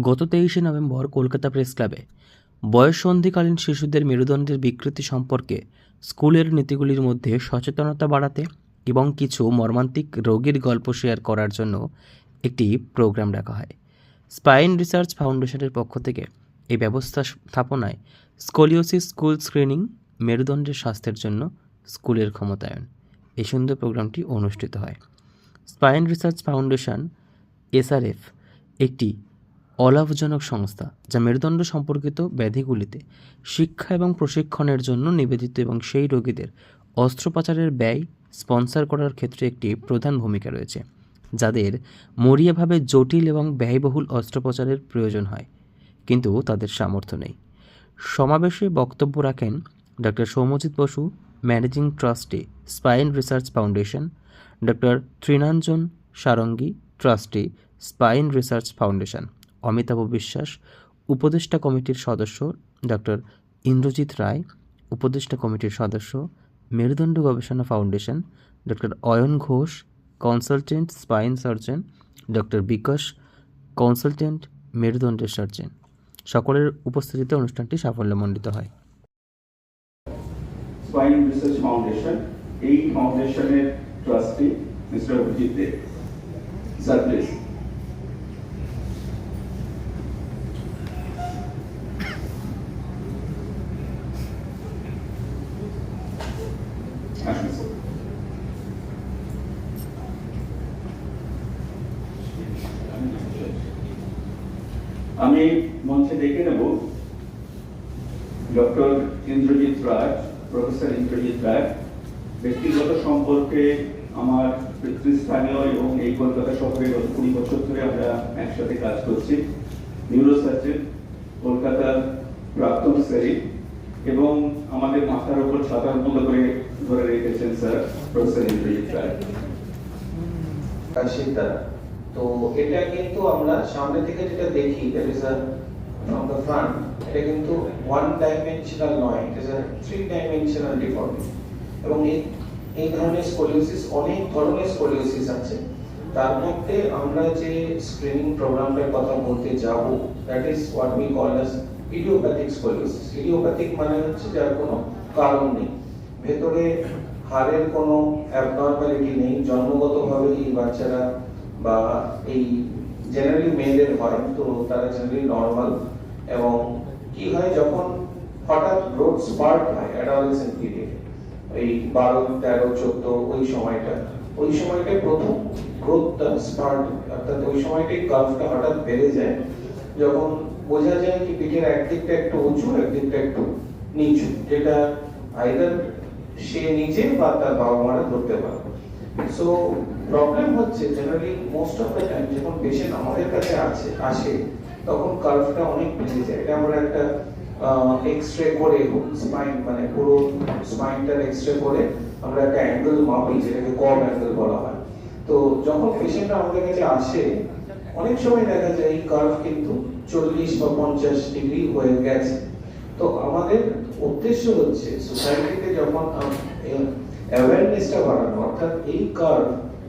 গত 23শে November Kolkata press ক্লাবে বয়ঃসন্ধিকালীন শিশুদের মেরুদণ্ডের বিকৃতি সম্পর্কে স্কুলের নীতিগুলির মধ্যে সচেতনতা বাড়াতে এবং কিছু মর্মান্তিক রোগীর গল্প শেয়ার করার জন্য একটি প্রোগ্রাম রাখা হয়। স্পাইন রিসার্চ ফাউন্ডেশনের পক্ষ থেকে এই ব্যবস্থা স্থাপনায় স্কোলিওসিস স্কুল স্ক্রিনিং, মেরুদণ্ডের স্বাস্থ্যের জন্য স্কুলের ক্ষমতায়ন, এই সুন্দর প্রোগ্রামটি অনুষ্ঠিত হয়। স্পাইন রিসার্চ ফাউন্ডেশন SRF একটি অলাভজনক সংস্থা যা মেরুদণ্ড সম্পর্কিত ব্যাধিগুলিতে শিক্ষা এবং প্রশিক্ষণের জন্য নিবেদিত এবং সেই রোগীদের অস্ত্রোপচারের ব্যয় স্পন্সর করার ক্ষেত্রে একটি প্রধান ভূমিকা রয়েছে, যাদের মরিয়াভাবে জটিল এবং ব্যয়বহুল অস্ত্রোপচারের প্রয়োজন হয় কিন্তু তাদের সামর্থ্য নেই। সমাবেশে বক্তব্য রাখেন doctor Soumyajit Basu, managing trustee, spine research foundation; doctor Trinanjan Sarangi, trustee, spine research foundation; Amitabha Biswas, উপদেষ্টা কমিটির সদস্য; ডক্টর ইন্দ্রজিৎ রায়, উপদেষ্টা কমিটির সদস্য, মেরুদণ্ড গবেষণা foundation; doctor Ayan Ghosh, consultant spine surgeon; doctor Bikash, consultant মেরুদণ্ডের সার্জন। সকলের উপস্থিতিতে অনুষ্ঠানটি সাফল্যমণ্ডিত হয়। স্পাইন রিসার্চ ফাউন্ডেশন, এই ফাউন্ডেশনের trustee mister Abhijit Dev. Sir please. আসুন স্যার। আমি মঞ্চে ডেকে নেব ডক্টর ইন্দ্রজিৎ রায়, প্রফেসর ইন্দ্রজিৎ রায়। ব্যক্তিগত সম্পর্কে আমার পিতৃস্থানীয় এবং এই কলকাতা শহরে গত 20 বছর ধরে আমরা একসাথে কাজ করছি। নিউরোসার্জন, কলকাতার প্রাক্তন সেরি, এবং আমাদের মাথার উপর ছাতার মতো করে ধরে রেখেছেন স্যার প্রফেসর ইন্দ্রজিৎ রায়। তো এটা কিন্তু আমরা সামনে থেকে যেটা দেখি, that is from the front, এটা কিন্তু ওয়ান ডাইমেনশনাল নয়, ইট ইজ 3 ডাইমেনশনাল ডিফর্মিটি। এবং এই ধরনের স্কোলিওসিস, অনেক ধরনের স্কোলিওসিস আছে। তার মধ্যে আমরা যে স্ক্রিনিং প্রোগ্রামটার কথা বলতে যাব, that is what we call as idiopathic scoliosis. Idiopathic মানে হচ্ছে যার কোনো কারণ নেই, ভেতরে হাড়ের কোনো অ্যাবনর্মালিটি নেই, জন্মগতভাবে এই বাচ্চারা বা এই জেনারেলি মেয়েদের হয়, তো তারা জেনারেলি নর্মাল। এবং কি হয়, যখন হঠাৎ গ্রোথ স্পার্ট হয় অ্যাডোলেসেন্ট পিরিয়ড, এই 12, 13, 14 ওই সময়টায় প্রথম গ্রোথটা স্পার্ট, অর্থাৎ ওই সময়টাই কার্ভটা হঠাৎ বেড়ে যায়, যখন বোঝা যায় কি পিঠের একদিকটা একটু উঁচু, একদিকটা একটু নিচু, যেটা আইদার সে নিজে বা তার বাবা মারা ধরতে পারে। সো প্রবলেম হচ্ছে generally most of the time যখন পেশেন্ট আমাদের কাছে আসে তখন কার্ভটা অনেক বেড়ে যায়। এটা আমরা একটা এক্সরে করে, স্পাইন মানে পুরো স্পাইনটার এক্সরে করে আমরা একটা অ্যাঙ্গেল মাপি, যেটাকে কব অ্যাঙ্গেল বলা হয়। তো যখন পেশেন্ট আমাদের কাছে আসে, অনেক সময় দেখা যায় এই কার্ভ কিন্তু 40 বা 50 ডিগ্রি হয়ে গেছে। তো আমাদের উদ্দেশ্য হচ্ছে সোসাইটিতে যখন অ্যাওয়ারনেসটা বাড়ানো, অর্থাৎ এই কার্ভ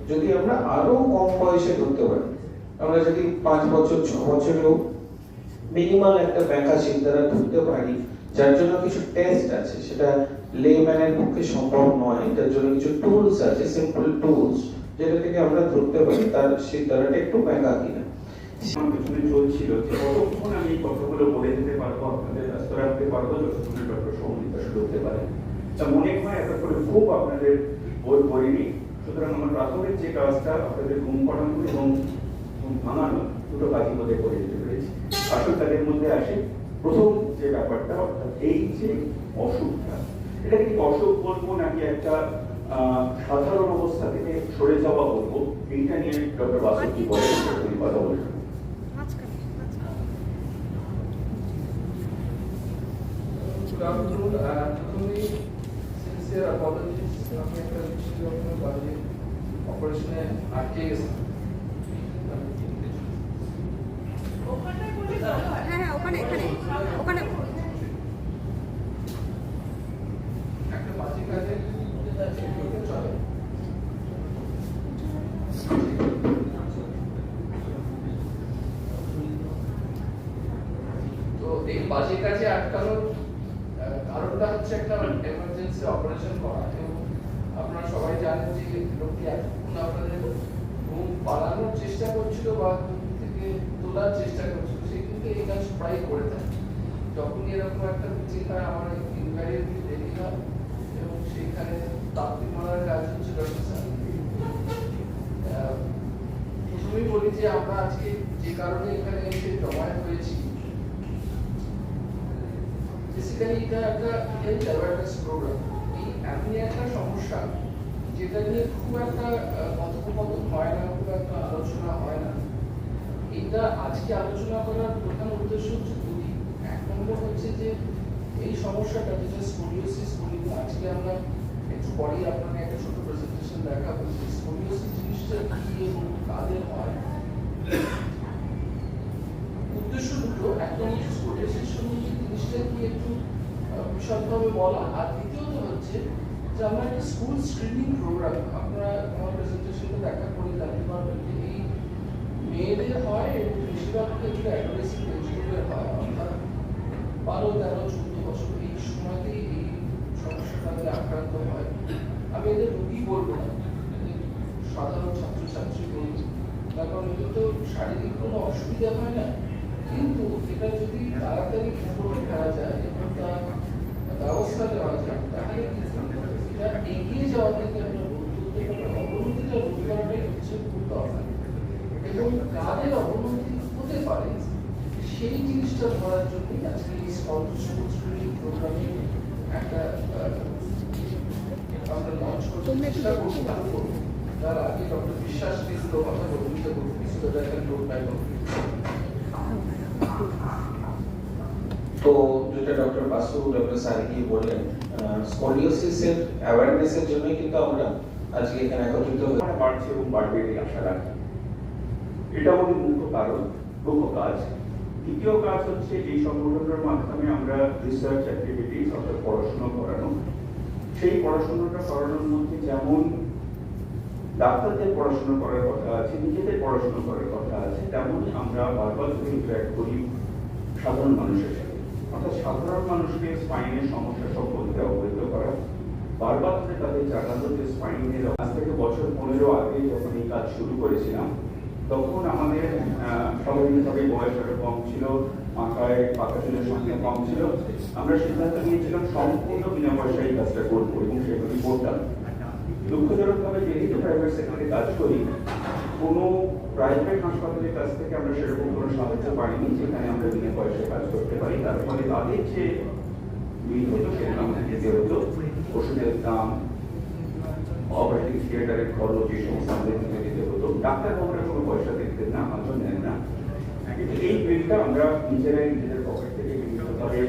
যদি আমরা আরো কম বয়সে ধরতে পারি, আমরা যদি 5 বছর 6 বছরেও মিনিমাল একটা ব্যাকাশিট দ্বারা ধরতে পারি, যার জন্য কিছু টেস্ট আছে, সেটা লেম্যানের পক্ষে সম্ভব নয়, যার জন্য কিছু টুলস আছে, সিম্পল টুলস, যেটা থেকে আমরা ধরতে পারি তার সেই দ্বারাটা একটু ব্যাকা কিনা। আমার পেছনে চলছিল যে কতক্ষণ আমি এই কথাগুলো বলে দিতে পারবো, আপনাদের ব্যস্ত রাখতে পারবো, যতক্ষণ ডক্টর সৌমিত শুরু করতে পারে। তা মনে হয় এত করে খুব আপনাদের বই পড়িনি, সুতরাং আমার প্রাথমিক যে কাজটা আপনাদের ঘুম পড়ানো এবং ঘুম ভাঙানো, দুটো কাজই মধ্যে করে দিতে পেরেছি। আসল কাজের মধ্যে আসে প্রথম যে ব্যাপারটা, অর্থাৎ এই যে অসুখটা, এটা কি অসুখ বলবো নাকি একটা সাধারণ অবস্থা থেকে সরে যাওয়া বলবো, এইটা নিয়ে ডক্টর বাসু কি বলেন কথা বলবেন। সিনসিয়ার অ্যাপোলজিস, আমি একটা বাজে অপারেশনে আটকে গেছি। হ্যাঁ, ওখানে একটা বাজে কাজে চলে। এই বাজে কাজে আটকানোর কারণটা হচ্ছে একটা এমার্জেন্সি অপারেশন করা, এবং আপনারা সবাই জানেন যে লোকটি এতক্ষণ আপনাদের ঘুম পালানোর চেষ্টা করছিল বা ঘুম থেকে তোলার চেষ্টা করছিল, সে কিন্তু এই কাজ প্রায় করে থাকে। যখনই এরকম একটা মিটিং হয় আমার ইনভ্যারিয়েবলি দেরি হয়, এবং সেইখানে তাপ্তি মারার কাজ হচ্ছে ডক্টর স্যার। প্রথমেই বলি যে আমরা আজকে যে কারণে এখানে এসে জমায়েত হয়েছি, বেসিক্যালি এটা একটা হেলথ অ্যাওয়ারনেস প্রোগ্রাম। এই এমনি একটা সমস্যা যেটা নিয়ে খুব একটা কথোপকথন হয় না, খুব একটা আলোচনা হয় না। এটা আজকে আলোচনা করার প্রধান উদ্দেশ্য হচ্ছে দুটি। এক নম্বর হচ্ছে যে এই সমস্যাটা যেটা স্কোলিওসিস বলি, আজকে আমরা একটু পরেই আপনাকে একটা ছোট প্রেজেন্টেশন দেখাবো যে স্কোলিওসিস জিনিসটা কি এবং কাদের হয়। উদ্দেশ্য দুটো, একটা হচ্ছে স্কোলিওসিস সম্বন্ধে জিনিসটা কি একটু বিশদভাবে বলা, আর দ্বিতীয়ত হচ্ছে যে আমরা একটা স্কুল স্ক্রিনিং প্রোগ্রাম, আপনারা আমার প্রেজেন্টেশনটা দেখা করে জানতে পারবেন যে এই মেয়েদের হয় এবং বেশিরভাগ ক্ষেত্রে অ্যাডোলেসেন্ট এজ গ্রুপের হয়, অর্থাৎ 12, 13, 14 বছর এই সময়তেই এই সমস্যাটাতে আক্রান্ত হয়। আমি এদের রোগী বলবো না, এদের সাধারণ ছাত্রছাত্রী বলবো, তার কারণ এদের তো শারীরিক কোনো অসুবিধা হয় না, কিন্তু এটা যদি তাড়াতাড়ি কন্ট্রোলে ফেলা যায় এবং তার ব্যবস্থা নেওয়া যায়, তাহলে এটা এগিয়ে যাওয়া থেকে আমরা রোধ করতে পারি। অবনতিটা রোধ করাটাই হচ্ছে খুব দরকার, এবং কাদের অবনতি হতে পারে সেই জিনিসটা ধরার জন্যই আজকে এই স্কুল প্রোগ্রামে একটা আমরা লঞ্চ করতে চেষ্টা করবো। তার আগে ডক্টর বিশ্বাস কিছুটা কথা বলতে কিছুটা একটা লোক পাইব। তো যেটা ডক্টর বাসু ডক্টর সারিকি বললেন, স্কোলিওসিসের অ্যাওয়ারনেসের জন্যই কিন্তু আমরা আজকে এখানে একত্রিত হয়েছি। বাড়ছে এবং বাড়বে এই আশা রাখি। এটা আমাদের মুখ্য কারণ, মুখ্য কাজ। দ্বিতীয় কাজ হচ্ছে এই সংগঠনের মাধ্যমে আমরা রিসার্চ অ্যাক্টিভিটিস অর্থাৎ পড়াশোনা করানো। সেই পড়াশোনাটা করানোর মধ্যে যেমন ডাক্তারদের পড়াশোনা করার কথা আছে, নিজেদের পড়াশোনা করার কথা আছে, তেমন আমরা বারবার করে ইন্টারঅ্যাক্ট করি সাধারণ মানুষের সাথে। অর্থাৎ সাধারণ মানুষকে স্পাইনের সমস্যা সম্পর্কে অবহিত করা, বারবার করে তাদের জানানো যে স্পাইনের আজ থেকে বছর 15 আগে যখন এই কাজ শুরু করেছিলাম, তখন আমাদের স্বাভাবিকভাবে বয়স আরো কম ছিল, মাথায় পাকা চুলের সংখ্যা কম ছিল। আমরা সিদ্ধান্ত নিয়েছিলাম সম্পূর্ণ বিনা পয়সায় কাজটা করবো এবং সেভাবে করতাম। দুঃখজনকভাবে যেহেতু প্রাইভেট সেক্টরে কাজ করি, কোনো প্রাইভেট হাসপাতালের কাছ থেকে আমরা সেরকম কোনো সাহায্য পাইনি যেখানে আমরা বিনা পয়সায় কাজ করতে পারি। তার ফলে তাদের যে বিল হতো সেটা আমাদের দিতে হতো, ওষুধের দাম, অপারেটিং থিয়েটারের খরচ, এই সমস্ত আমাদের দিতে হতো। ডাক্তার বাবুরা কোনো পয়সা দিতেন না, আমাদের নেন না। কিন্তু এই বিলটা আমরা নিজেরাই নিজেদের পকেট থেকে বিভিন্নভাবে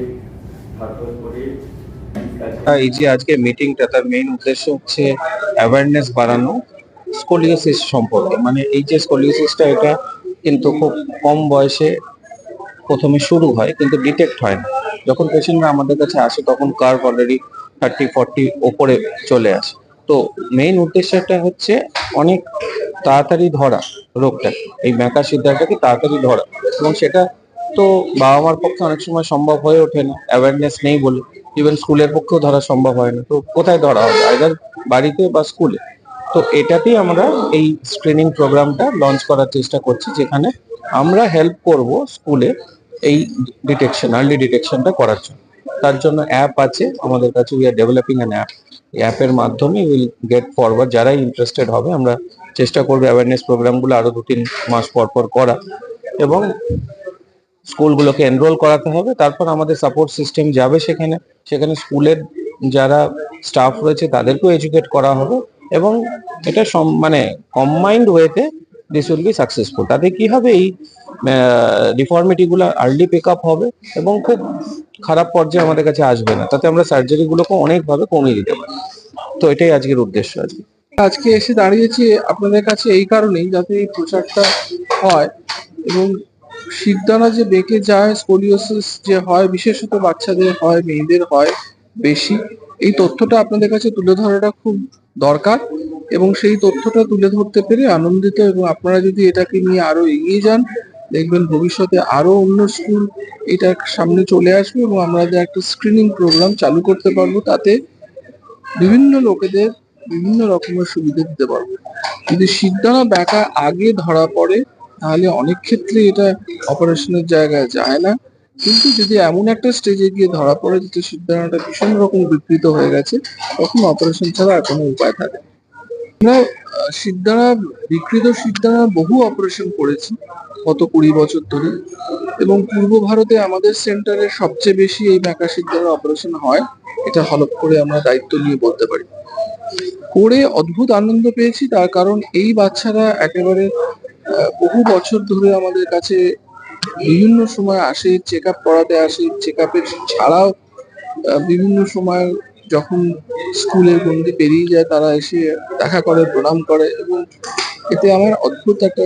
ধার করে এই যে আজকে মিটিংটা, তার মেইন উদ্দেশ্য হচ্ছে অ্যাওয়ারনেস বাড়ানো স্কোলিওসিস সম্পর্কে। মানে এই যে স্কোলিওসিসটা, এটা কিন্তু খুব কম বয়সে প্রথমে শুরু হয় কিন্তু ডিটেক্ট হয় না। যখন পেশেন্টরা আমাদের কাছে আসে তখন কার্ভ অলরেডি 30-40 ওপরে চলে আসে। তো মেইন উদ্দেশ্যটা হচ্ছে অনেক তাড়াতাড়ি ধরা রোগটা, এই ম্যাকা সিদ্ধাটাকে তাড়াতাড়ি ধরা, এবং সেটা তো বাবা মার পক্ষে অনেক সময় সম্ভব হয়ে ওঠে না, অ্যাওয়ারনেস নেই বলে। ইভেন স্কুলের পক্ষেও ধরা সম্ভব হয় না, তো কোথায় ধরা হবে, আইদার বাড়িতে বা স্কুলে। তো এটাতেই আমরা এই স্ক্রিনিং প্রোগ্রামটা লঞ্চ করার চেষ্টা করছি, যেখানে আমরা হেল্প করব স্কুলে এই ডিটেকশন, আর্লি ডিটেকশনটা করার জন্য। তার জন্য অ্যাপ আছে আমাদের কাছে, we are developing an app. এই অ্যাপের মাধ্যমে উইল গেট ফরওয়ার্ড, যারাই ইন্টারেস্টেড হবে আমরা চেষ্টা করবো অ্যাওয়ারনেস প্রোগ্রামগুলো আরো 2-3 মাস পর পর করা, এবং স্কুলগুলোকে এনরোল করাতে হবে। তারপর আমাদের সাপোর্ট সিস্টেম যাবে সেখানে, সেখানে স্কুলের যারা স্টাফ রয়েছে তাদেরকেও এডুকেট করা হবে, এবং এটা মানে কম্বাইন্ড ওয়েতে দিস উইল বি সাকসেসফুল। তাতে কি হবে, এই ডিফর্মিটি গুলো আর্লি পিক আপ হবে এবং খুব খারাপ পর্যায়ে আমাদের কাছে আসবে না। তাতে আমরা সার্জারি গুলোকে অনেকভাবে কমিয়ে দিতে পারি। তো এটাই আজকের উদ্দেশ্য। আজকে এসে দাঁড়িয়েছি আপনাদের কাছে এই কারণেই, যাতে এই প্রচারটা হয় এবং শিরদাঁড়া যে বেঁকে যায়, স্কোলিওসিস যে হয়, বিশেষত বাচ্চাদের হয়, মেয়েদের হয় বেশি, এই তথ্যটা আপনাদের কাছে তুলে ধরাটা খুব দরকার। এবং সেই তথ্যটা তুলে ধরতে পেরে আনন্দিত, এবং আপনারা যদি এটাকে নিয়ে আরো এগিয়ে যান দেখবেন ভবিষ্যতে আরো অন্য স্কুল এটা সামনে চলে আসবে এবং আমরা একটা স্ক্রিনিং প্রোগ্রাম চালু করতে পারবো, তাতে বিভিন্ন লোকেদের বিভিন্ন রকমের সুবিধা দিতে পারবো। যদি শিরদাঁড়া ব্যাকা আগে ধরা পড়ে তাহলে অনেক ক্ষেত্রে এটা অপারেশনের জায়গায় যায় না, কিন্তু যদি এমন একটা স্টেজে গিয়ে ধরা পড়ে যেটা শিরদাঁড়াটা ভীষণ রকম বিকৃত হয়ে গেছে, তখন অপারেশন ছাড়া আর কোনো উপায় থাকে না। আমরা শিরদাঁড়া বিকৃত শিরদাঁড়া বহু অপারেশন করেছি গত 20 বছর ধরে, এবং পূর্ব ভারতে আমাদের সেন্টারে সবচেয়ে বেশি এই ব্যাকা শিরদাঁড়া অপারেশন হয়, এটা হলপ করে আমরা দায়িত্ব নিয়ে বলতে পারি। করে অদ্ভুত আনন্দ পেয়েছি, তার কারণ এই বাচ্চারা একেবারে বহু বছর ধরে আমাদের কাছে বিভিন্ন সময় আসে, চেক আপ করাতে আসে, চেক আপের ছাড়াও বিভিন্ন সময় যখন স্কুলের গণ্ডি পেরিয়ে যায় তারা এসে দেখা করে, প্রণাম করে, এবং এতে আমার অদ্ভুত একটা